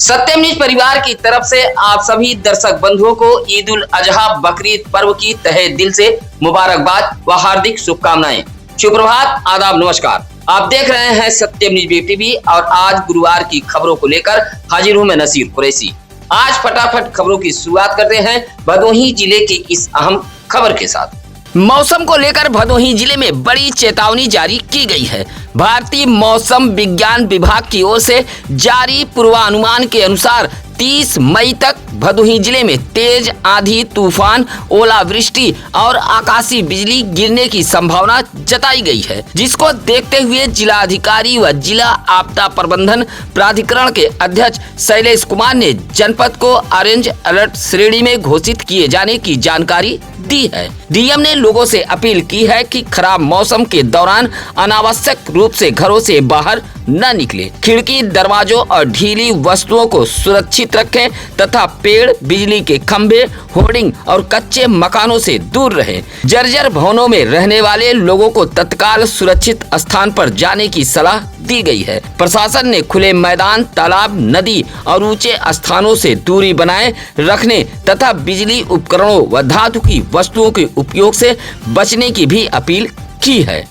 सत्यम news परिवार की तरफ से आप सभी दर्शक बंधुओं को ईद उल अजहा बकरीद पर्व की तहे दिल से मुबारकबाद व हार्दिक शुभकामनाएं। सुप्रभात, आदाब, नमस्कार। आप देख रहे हैं सत्यम न्यूज वेब टीवी और आज गुरुवार की खबरों को लेकर हाजिर हूं मैं नसीर कुरैशी। आज फटाफट खबरों की शुरुआत करते हैं भदोही जिले की इस अहम खबर के साथ। मौसम को लेकर भदोही जिले में बड़ी चेतावनी जारी की गई है। भारतीय मौसम विज्ञान विभाग की ओर से जारी पूर्वानुमान के अनुसार 30 मई तक भदोही जिले में तेज आंधी, तूफान, ओलावृष्टि और आकाशीय बिजली गिरने की संभावना जताई गई है, जिसको देखते हुए जिला अधिकारी व जिला आपदा प्रबंधन प्राधिकरण के अध्यक्ष शैलेश कुमार ने जनपद को ऑरेंज अलर्ट श्रेणी में घोषित किए जाने की जानकारी दी है। डीएम ने लोगों से अपील की है कि खराब मौसम के दौरान अनावश्यक रूप से घरों से बाहर न निकले, खिड़की, दरवाजों और ढीली वस्तुओं को सुरक्षित रखें तथा पेड़, बिजली के खंभे, होर्डिंग और कच्चे मकानों से दूर रहें। जर्जर भवनों में रहने वाले लोगों को तत्काल सुरक्षित स्थान पर जाने की सलाह दी गई है। प्रशासन ने खुले मैदान, तालाब, नदी और ऊंचे स्थानों से दूरी बनाए रखने तथा बिजली उपकरणों व धातु की वस्तुओं के उपयोग से बचने की भी अपील की है।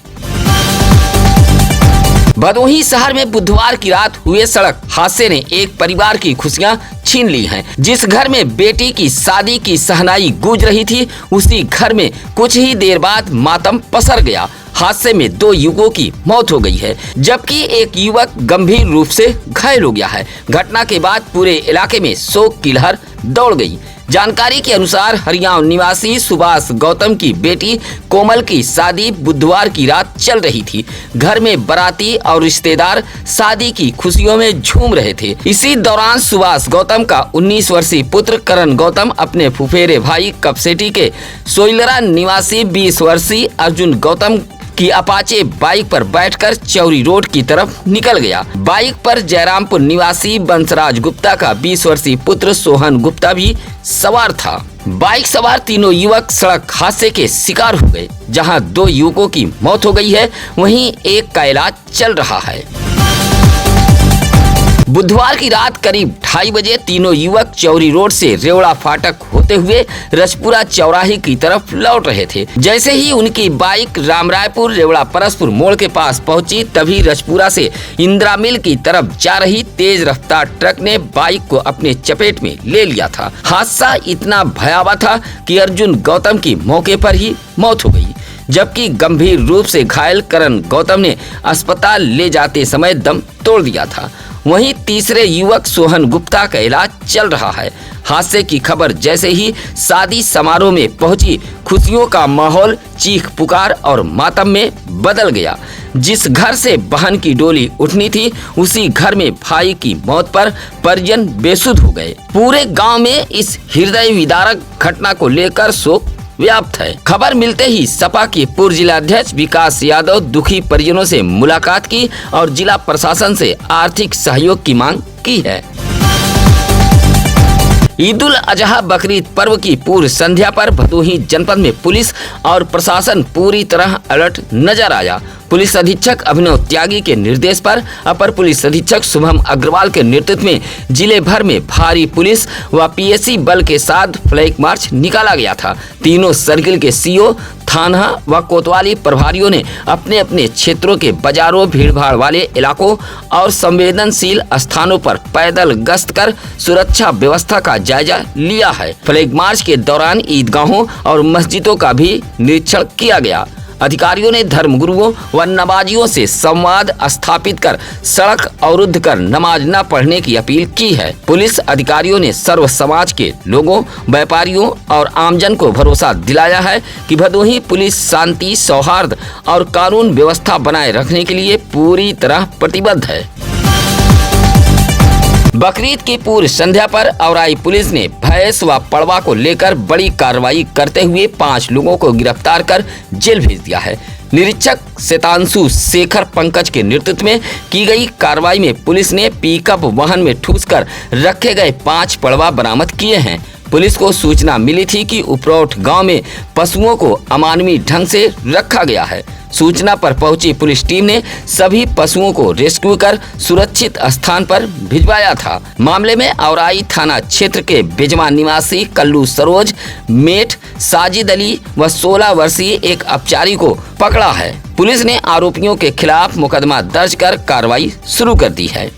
भदोही शहर में बुधवार की रात हुए सड़क हादसे ने एक परिवार की खुशियां छीन ली हैं। जिस घर में बेटी की शादी की शहनाई गूंज रही थी, उसी घर में कुछ ही देर बाद मातम पसर गया। हादसे में 2 युवकों की मौत हो गई है, जबकि एक युवक गंभीर रूप से घायल हो गया है। घटना के बाद पूरे इलाके में शोक की लहर दौड़ गई। जानकारी के अनुसार हरियाणा निवासी सुभाष गौतम की बेटी कोमल की शादी बुधवार की रात चल रही थी। घर में बाराती और रिश्तेदार शादी की खुशियों में झूम रहे थे। इसी दौरान सुभाष गौतम का 19 वर्षीय पुत्र करण गौतम अपने फुफेरे भाई कपसेटी के सोइलरा निवासी 20 वर्षीय अर्जुन गौतम की अपाचे बाइक पर बैठकर चौरी रोड की तरफ निकल गया। बाइक पर जयरामपुर निवासी बंसराज गुप्ता का 20 वर्षीय पुत्र सोहन गुप्ता भी सवार था। बाइक सवार तीनों युवक सड़क हादसे के शिकार हो गए। जहां 2 युवकों की मौत हो गई है, वहीं एक का इलाज चल रहा है। बुधवार की रात करीब 2:30 बजे तीनों युवक चौरी रोड से रेवड़ा फाटक होते हुए रजपुरा चौराहे की तरफ लौट रहे थे। जैसे ही उनकी बाइक रामरायपुर रेवड़ा परसपुर मोड़ के पास पहुंची, तभी रजपुरा से इंदिरा मिल की तरफ जा रही तेज रफ्तार ट्रक ने बाइक को अपने चपेट में ले लिया था। हादसा इतना भयावह था कि अर्जुन गौतम की मौके पर ही मौत हो गई, जबकि गंभीर रूप से घायल करण गौतम ने अस्पताल ले जाते समय दम तोड़ दिया था। वहीं तीसरे युवक सोहन गुप्ता का इलाज चल रहा है। हादसे की खबर जैसे ही शादी समारोह में पहुंची, खुशियों का माहौल चीख पुकार और मातम में बदल गया। जिस घर से बहन की डोली उठनी थी, उसी घर में भाई की मौत पर परिजन बेसुध हो गए। पूरे गांव में इस हृदय विदारक घटना को लेकर शोक व्याप्त है। खबर मिलते ही सपा के पूर्व जिलाध्यक्ष विकास यादव दुखी परिजनों से मुलाकात की और जिला प्रशासन से आर्थिक सहयोग की मांग की है। ईद उल अजहा बकरीद पर्व की पूर्व संध्या पर भदोही जनपद में पुलिस और प्रशासन पूरी तरह अलर्ट नजर आया। पुलिस अधीक्षक अभिनव त्यागी के निर्देश पर अपर पुलिस अधीक्षक शुभम अग्रवाल के नेतृत्व में जिले भर में भारी पुलिस व पीएसी बल के साथ फ्लैग मार्च निकाला गया था। तीनों सर्किल के सीओ, थाना व कोतवाली प्रभारियों ने अपने अपने क्षेत्रों के बाजारों, भीड़भाड़ वाले इलाकों और संवेदनशील स्थानों पर पैदल गश्त कर सुरक्षा व्यवस्था का जायजा लिया है। फ्लैग मार्च के दौरान ईदगाहों और मस्जिदों का भी निरीक्षण किया गया। अधिकारियों ने धर्मगुरुओं व नमाजियों से संवाद स्थापित कर सड़क अवरुद्ध कर नमाज न पढ़ने की अपील की है। पुलिस अधिकारियों ने सर्व समाज के लोगों, व्यापारियों और आमजन को भरोसा दिलाया है कि भदोही पुलिस शांति, सौहार्द और कानून व्यवस्था बनाए रखने के लिए पूरी तरह प्रतिबद्ध है। बकरीद की पूर्व संध्या पर औराई पुलिस ने भैंस व पड़वा को लेकर बड़ी कार्रवाई करते हुए 5 लोगों को गिरफ्तार कर जेल भेज दिया है। निरीक्षक शैतांशु शेखर पंकज के नेतृत्व में की गई कार्रवाई में पुलिस ने पिकअप वाहन में ठूस कर रखे गए 5 पड़वा बरामद किए हैं। पुलिस को सूचना मिली थी कि उपरौठ गांव में पशुओं को अमानवीय ढंग से रखा गया है। सूचना पर पहुंची पुलिस टीम ने सभी पशुओं को रेस्क्यू कर सुरक्षित स्थान पर भिजवाया था। मामले में औराई थाना क्षेत्र के बिजमा निवासी कल्लू सरोज, मेठ, साजिद अली व 16 वर्षीय एक अपचारी को पकड़ा है। पुलिस ने आरोपियों के खिलाफ मुकदमा दर्ज कर कार्रवाई शुरू कर दी है।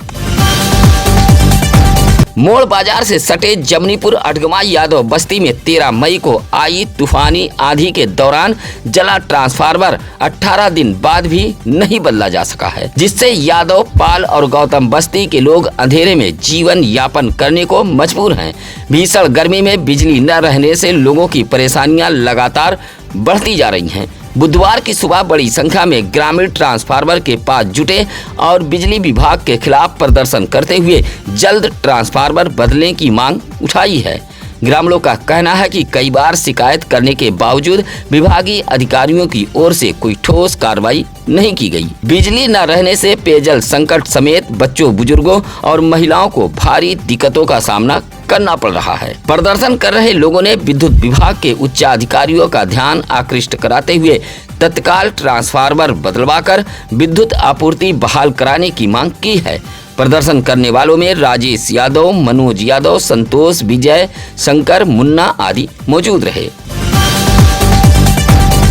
मोड़ बाजार से सटे जमनीपुर अठगमा यादव बस्ती में 13 मई को आई तूफानी आंधी के दौरान जला ट्रांसफार्मर 18 दिन बाद भी नहीं बदला जा सका है, जिससे यादव, पाल और गौतम बस्ती के लोग अंधेरे में जीवन यापन करने को मजबूर हैं। भीषण गर्मी में बिजली न रहने से लोगों की परेशानियां लगातार बढ़ती जा रही हैं। बुधवार की सुबह बड़ी संख्या में ग्रामीण ट्रांसफार्मर के पास जुटे और बिजली विभाग के खिलाफ प्रदर्शन करते हुए जल्द ट्रांसफार्मर बदलने की मांग उठाई है। ग्रामीणों का कहना है कि कई बार शिकायत करने के बावजूद विभागीय अधिकारियों की ओर से कोई ठोस कार्रवाई नहीं की गई। बिजली न रहने से पेयजल संकट समेत बच्चों, बुजुर्गों और महिलाओं को भारी दिक्कतों का सामना करना पड़ रहा है। प्रदर्शन कर रहे लोगों ने विद्युत विभाग के उच्च अधिकारियों का ध्यान आकृष्ट कराते हुए तत्काल ट्रांसफार्मर बदलवाकर विद्युत आपूर्ति बहाल कराने की मांग की है। प्रदर्शन करने वालों में राजेश यादव, मनोज यादव, संतोष, विजय, शंकर, मुन्ना आदि मौजूद रहे।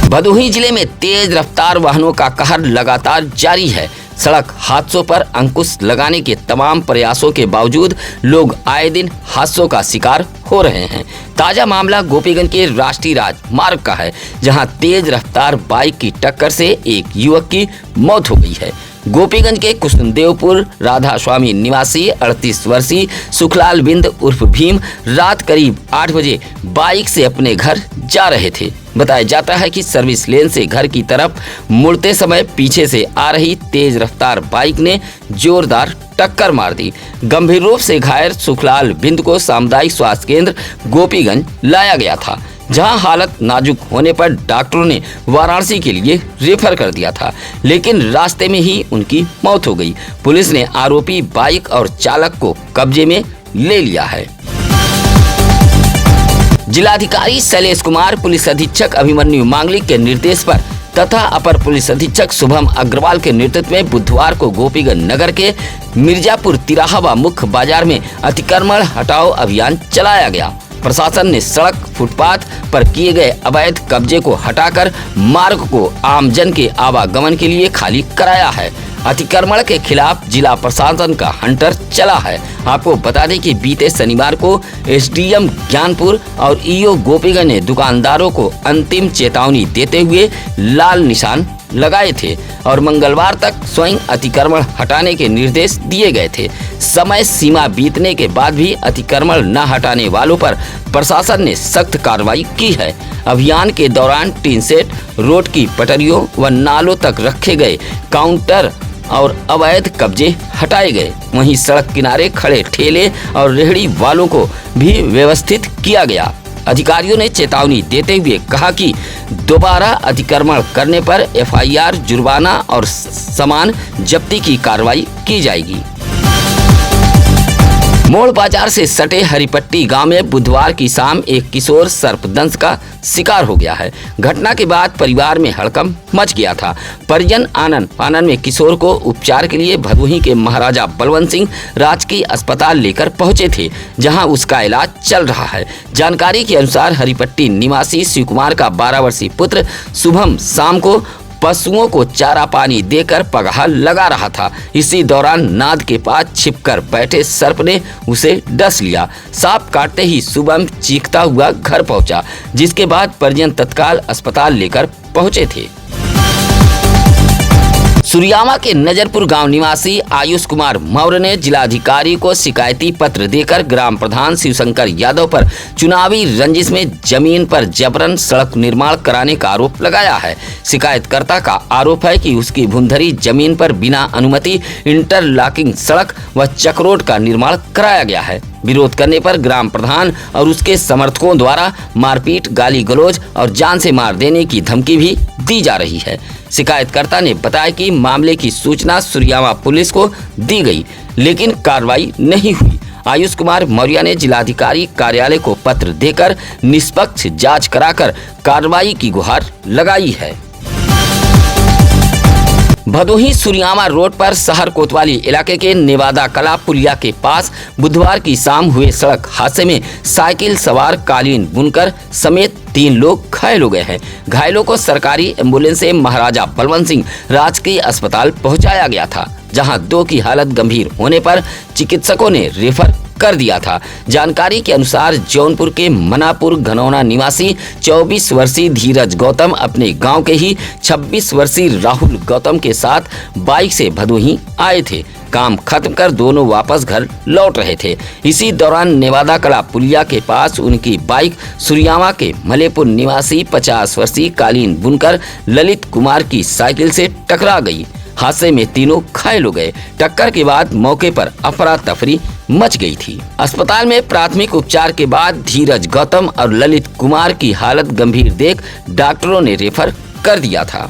भदोही जिले में तेज रफ्तार वाहनों का कहर लगातार जारी है। सड़क हादसों पर अंकुश लगाने के तमाम प्रयासों के बावजूद लोग आए दिन हादसों का शिकार हो रहे हैं। ताजा मामला गोपीगंज के राष्ट्रीय राजमार्ग का है, जहां तेज रफ्तार बाइक की टक्कर से एक युवक की मौत हो गई है। गोपीगंज के कुसुमदेवपुर राधा स्वामी निवासी 38 वर्षीय सुखलाल बिंद उर्फ भीम रात करीब 8 बजे बाइक से अपने घर जा रहे थे। बताया जाता है कि सर्विस लेन से घर की तरफ मुड़ते समय पीछे से आ रही तेज रफ्तार बाइक ने जोरदार टक्कर मार दी। गंभीर रूप से घायल सुखलाल बिंद को सामुदायिक स्वास्थ्य केंद्र गोपीगंज लाया गया था, जहां हालत नाजुक होने पर डॉक्टरों ने वाराणसी के लिए रेफर कर दिया था, लेकिन रास्ते में ही उनकी मौत हो गई। पुलिस ने आरोपी बाइक और चालक को कब्जे में ले लिया है। जिलाधिकारी शैलेश कुमार, पुलिस अधीक्षक अभिमन्यु मांगलिक के निर्देश पर तथा अपर पुलिस अधीक्षक शुभम अग्रवाल के नेतृत्व में बुधवार को गोपीगंज नगर के मिर्जापुर तिराहा व मुख्य बाजार में अतिक्रमण हटाओ अभियान चलाया गया। प्रशासन ने सड़क, फुटपाथ पर किए गए अवैध कब्जे को हटाकर मार्ग को आमजन के आवागमन के लिए खाली कराया है। अतिक्रमण के खिलाफ जिला प्रशासन का हंटर चला है। आपको बता दें कि बीते शनिवार को एसडीएम ज्ञानपुर और ईओ गोपीगंज ने दुकानदारों को अंतिम चेतावनी देते हुए लाल निशान लगाए थे और मंगलवार तक स्वयं अतिक्रमण हटाने के निर्देश दिए गए थे। समय सीमा बीतने के बाद भी अतिक्रमण न हटाने वालों पर प्रशासन ने सख्त कार्रवाई की है। अभियान के दौरान टीन सेट, रोड की पटरियों व नालों तक रखे गए काउंटर और अवैध कब्जे हटाए गए। वहीं सड़क किनारे खड़े ठेले और रेहड़ी वालों को भी व्यवस्थित किया गया। अधिकारियों ने चेतावनी देते हुए कहा कि दोबारा अतिक्रमण करने पर एफआईआर, जुर्माना और सामान जब्ती की कार्रवाई की जाएगी। मोड़ बाजार से सटे हरिपट्टी गांव में बुधवार की शाम एक किशोर सर्पदंश का शिकार हो गया है। घटना के बाद परिवार में हड़कंप मच गया था। परिजन आनन फानन में किशोर को उपचार के लिए भदोही के महाराजा बलवंत सिंह राजकीय अस्पताल लेकर पहुंचे थे, जहां उसका इलाज चल रहा है। जानकारी के अनुसार हरिपट्टी निवासी शिव कुमार का 12 वर्षीय पुत्र शुभम शाम को पशुओं को चारा पानी देकर पगहा लगा रहा था। इसी दौरान नाद के पास छिपकर बैठे सर्प ने उसे डस लिया। सांप काटते ही शुभम चीखता हुआ घर पहुंचा, जिसके बाद परिजन तत्काल अस्पताल लेकर पहुंचे थे। सुरियामा के नजरपुर गांव निवासी आयुष कुमार मौर्य ने जिलाधिकारी को शिकायती पत्र देकर ग्राम प्रधान शिवशंकर यादव पर चुनावी रंजिश में जमीन पर जबरन सड़क निर्माण कराने का आरोप लगाया है। शिकायतकर्ता का आरोप है कि उसकी भूमधरी जमीन पर बिना अनुमति इंटरलॉकिंग सड़क व चक्रोड का निर्माण कराया गया है। विरोध करने पर ग्राम प्रधान और उसके समर्थकों द्वारा मारपीट, गाली गलौज और जान से मार देने की धमकी भी दी जा रही है। शिकायतकर्ता ने बताया कि मामले की सूचना सुरियामा पुलिस को दी गई, लेकिन कार्रवाई नहीं हुई। आयुष कुमार मौर्य ने जिलाधिकारी कार्यालय को पत्र देकर निष्पक्ष जांच कराकर कार्रवाई की गुहार लगाई है। भदोही सुरियामा रोड पर शहर कोतवाली इलाके के नेवादा कला पुलिया के पास बुधवार की शाम हुए सड़क हादसे में साइकिल सवार कालीन बुनकर समेत 3 लोग घायल हो गए हैं। घायलों को सरकारी एम्बुलेंस से महाराजा बलवंत सिंह राजकीय अस्पताल पहुंचाया गया था, जहां 2 की हालत गंभीर होने पर चिकित्सकों ने रेफर कर दिया था। जानकारी के अनुसार जौनपुर के मनापुर घनौना निवासी 24 वर्षीय धीरज गौतम अपने गांव के ही 26 वर्षीय राहुल गौतम के साथ बाइक से भदोही आए थे। काम खत्म कर दोनों वापस घर लौट रहे थे। इसी दौरान नेवादा कला पुलिया के पास उनकी बाइक सुरियामा के मलेपुर निवासी 50 वर्षीय कालीन बुनकर ललित कुमार की साइकिल से टकरा गई। हादसे में तीनों घायल हो गए। टक्कर के बाद मौके पर अफरा तफरी मच गई थी। अस्पताल में प्राथमिक उपचार के बाद धीरज गौतम और ललित कुमार की हालत गंभीर देख डॉक्टरों ने रेफर कर दिया था।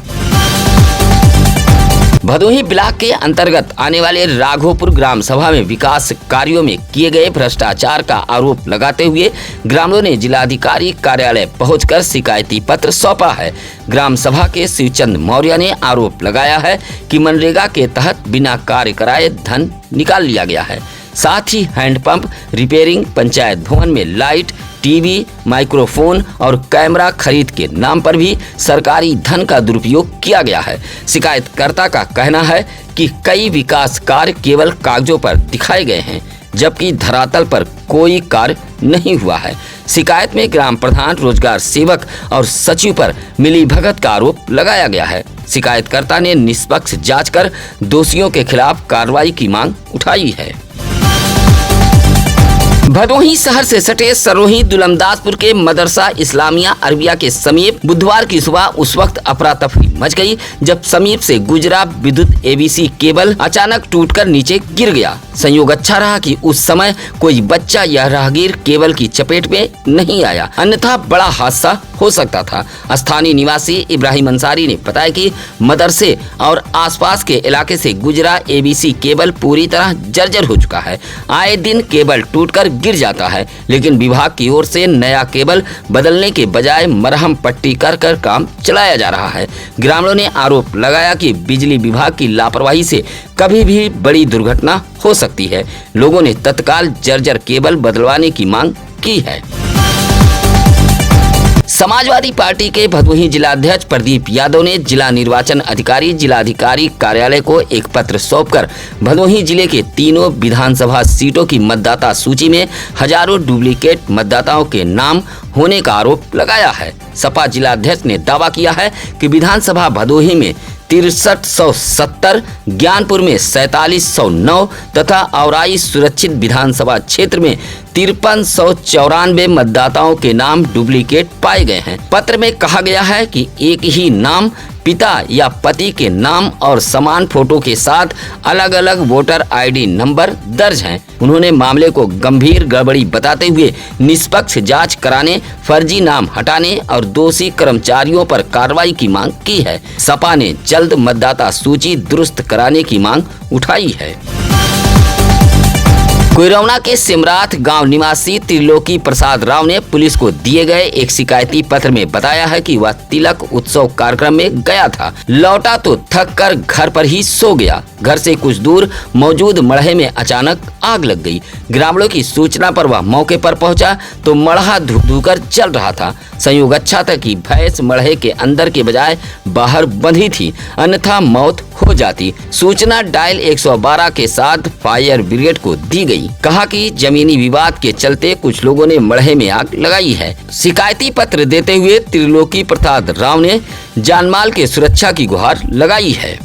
भदोही ब्लॉक के अंतर्गत आने वाले राघोपुर ग्राम सभा में विकास कार्यों में किए गए भ्रष्टाचार का आरोप लगाते हुए ग्रामीणों ने जिलाधिकारी कार्यालय पहुंचकर शिकायती पत्र सौंपा है। ग्राम सभा के शिवचंद मौर्य ने आरोप लगाया है कि मनरेगा के तहत बिना कार्य कराए धन निकाल लिया गया है। साथ ही हैंडपंप रिपेयरिंग, पंचायत भवन में लाइट, टीवी, माइक्रोफोन और कैमरा खरीद के नाम पर भी सरकारी धन का दुरुपयोग किया गया है। शिकायतकर्ता का कहना है कि कई विकास कार्य केवल कागजों पर दिखाए गए हैं, जबकि धरातल पर कोई कार्य नहीं हुआ है। शिकायत में ग्राम प्रधान, रोजगार सेवक और सचिव पर मिलीभगत का आरोप लगाया गया है। शिकायतकर्ता ने निष्पक्ष जांच कर दोषियों के खिलाफ कार्रवाई की मांग उठाई है। भदोही शहर से सटे सरोही दुलमदासपुर के मदरसा इस्लामिया अरबिया के समीप बुधवार की सुबह उस वक्त अफरा तफरी मच गई जब समीप से गुजरा विद्युत एबीसी केबल अचानक टूटकर नीचे गिर गया। संयोग अच्छा रहा कि उस समय कोई बच्चा या राहगीर केबल की चपेट में नहीं आया, अन्यथा बड़ा हादसा हो सकता था। स्थानीय निवासी इब्राहिम अंसारी ने बताया कि मदरसे और आसपास के इलाके से गुजरा एबीसी केबल पूरी तरह जर्जर हो चुका है। आए दिन केबल टूटकर गिर जाता है, लेकिन विभाग की ओर से नया केबल बदलने के बजाय मरहम पट्टी कर काम चलाया जा रहा है। ग्रामीणों ने आरोप लगाया कि बिजली विभाग की लापरवाही से कभी भी बड़ी दुर्घटना हो सकती है। लोगों ने तत्काल जर्जर केबल बदलवाने की मांग की है। समाजवादी पार्टी के भदोही जिलाध्यक्ष प्रदीप यादव ने जिला निर्वाचन अधिकारी जिलाधिकारी कार्यालय को एक पत्र सौंपकर भदोही जिले के तीनों विधानसभा सीटों की मतदाता सूची में हजारों डुप्लीकेट मतदाताओं के नाम होने का आरोप लगाया है। सपा जिलाध्यक्ष ने दावा किया है कि विधानसभा भदोही में 6370, ज्ञानपुर में 4709 तथा औराई सुरक्षित विधानसभा क्षेत्र में 5394 मतदाताओं के नाम डुप्लीकेट पाए गए हैं। पत्र में कहा गया है कि एक ही नाम, पिता या पति के नाम और समान फोटो के साथ अलग अलग वोटर आईडी नंबर दर्ज हैं। उन्होंने मामले को गंभीर गड़बड़ी बताते हुए निष्पक्ष जांच कराने, फर्जी नाम हटाने और दोषी कर्मचारियों पर कार्रवाई की मांग की है। सपा ने जल्द मतदाता सूची दुरुस्त कराने की मांग उठाई है। कोइरौना के सिमराथ गांव निवासी त्रिलोकी प्रसाद राव ने पुलिस को दिए गए एक शिकायती पत्र में बताया है कि वह तिलक उत्सव कार्यक्रम में गया था, लौटा तो थक कर घर पर ही सो गया। घर से कुछ दूर मौजूद मड़हे में अचानक आग लग गई। ग्रामीणों की सूचना पर वह मौके पर पहुंचा तो मड़हा धुक-धुकर जल रहा था। संयोग अच्छा था कि भैंस मड़हे के अंदर के बजाय बाहर बंधी थी, अन्यथा मौत हो जाती। सूचना डायल 112 के साथ फायर ब्रिगेड को दी गई। कहा कि जमीनी विवाद के चलते कुछ लोगों ने मड़हे में आग लगाई है। शिकायती पत्र देते हुए त्रिलोकी प्रसाद राव ने जानमाल के सुरक्षा की गुहार लगाई है।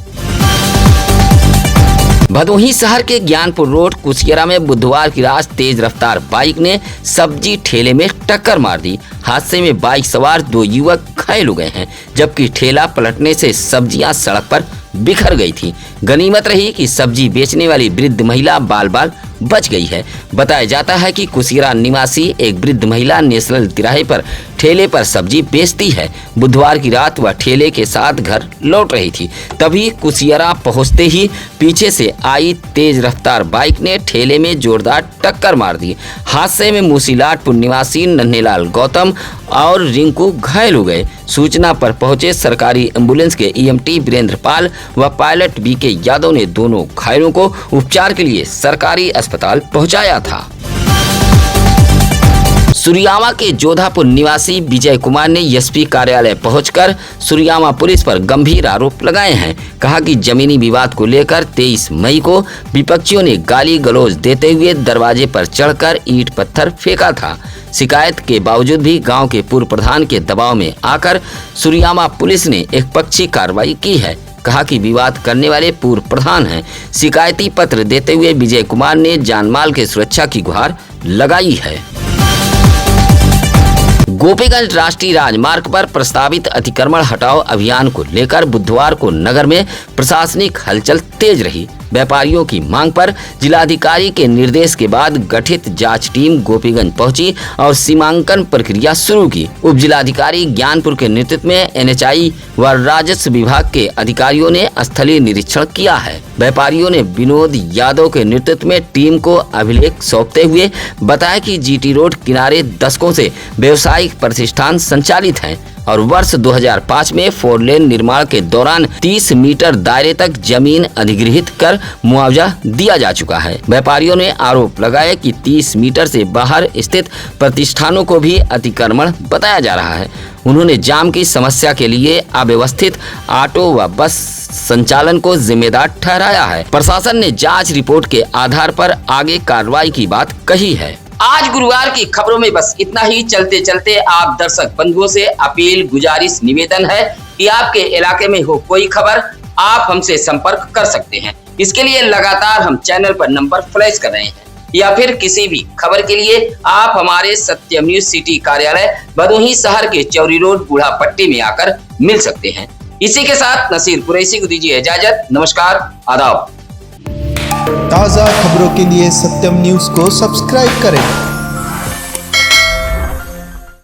भदोही शहर के ज्ञानपुर रोड कुसियरा में बुधवार की रात तेज रफ्तार बाइक ने सब्जी ठेले में टक्कर मार दी। हादसे में बाइक सवार 2 युवक घायल हो गए हैं, जबकि ठेला पलटने से सब्जियां सड़क पर बिखर गई थी। गनीमत रही कि सब्जी बेचने वाली वृद्ध महिला बाल बाल बच गई है। बताया जाता है कि कुसियरा निवासी एक वृद्ध महिला नेशनल तिराहे पर ठेले पर सब्जी बेचती है। बुधवार की रात वह ठेले के साथ घर लौट रही थी, तभी कुसियारा पहुंचते ही पीछे से आई तेज रफ्तार बाइक ने ठेले में जोरदार टक्कर मार दी। हादसे में मूसीलाटपुर निवासी नन्हेलाल गौतम और रिंकू घायल हो गए। सूचना पर पहुंचे सरकारी एम्बुलेंस के ईएमटी वीरेंद्र पाल व पायलट बीके यादव ने दोनों घायलों को उपचार के लिए सरकारी अस्पताल पहुंचाया था। सुरियामा के जोधापुर निवासी विजय कुमार ने एसपी कार्यालय पहुंचकर सुरियामा पुलिस पर गंभीर आरोप लगाए हैं। कहा कि जमीनी विवाद को लेकर 23 मई को विपक्षियों ने गाली गलौज देते हुए दरवाजे पर चढ़कर ईंट पत्थर फेंका था। शिकायत के बावजूद भी गांव के पूर्व प्रधान के दबाव में आकर सुरियामा पुलिस ने एकपक्षीय कार्रवाई की है। कहा कि विवाद करने वाले पूर्व प्रधान हैं। शिकायती पत्र देते हुए विजय कुमार ने जानमाल की सुरक्षा की गुहार लगाई है। गोपीगंज राष्ट्रीय राजमार्ग पर प्रस्तावित अतिक्रमण हटाओ अभियान को लेकर बुधवार को नगर में प्रशासनिक हलचल तेज रही। व्यापारियों की मांग पर जिलाधिकारी के निर्देश के बाद गठित जांच टीम गोपीगंज पहुंची और सीमांकन प्रक्रिया शुरू की। उप जिलाधिकारी ज्ञानपुर के नेतृत्व में एनएचआई व राजस्व विभाग के अधिकारियों ने स्थलीय निरीक्षण किया है। व्यापारियों ने विनोद यादव के नेतृत्व में टीम को अभिलेख सौंपते हुए बताया कि जीटी रोड किनारे दशकों से व्यावसायिक प्रतिष्ठान संचालित हैं और वर्ष 2005 में 4 लेन निर्माण के दौरान 30 मीटर दायरे तक जमीन अधिग्रहित कर मुआवजा दिया जा चुका है। व्यापारियों ने आरोप लगाया कि 30 मीटर से बाहर स्थित प्रतिष्ठानों को भी अतिक्रमण बताया जा रहा है। उन्होंने जाम की समस्या के लिए अव्यवस्थित ऑटो व बस संचालन को जिम्मेदार ठहराया है। प्रशासन ने जांच रिपोर्ट के आधार पर आगे कार्रवाई की बात कही है। आज गुरुवार की खबरों में बस इतना ही। चलते चलते आप दर्शक बंधुओं से अपील गुजारिश निवेदन है कि आपके इलाके में हो कोई खबर, आप हमसे संपर्क कर सकते हैं। इसके लिए लगातार हम चैनल पर नंबर फ्लैश कर रहे हैं, या फिर किसी भी खबर के लिए आप हमारे सत्यम न्यूज सिटी कार्यालय भदोही शहर के चौरी रोड बूढ़ा पट्टी में आकर मिल सकते हैं। इसी के साथ नसीर कुरैशी को दीजिए इजाजत। नमस्कार, आदाब। ताज़ा खबरों के लिए सत्यम न्यूज़ को सब्सक्राइब करें।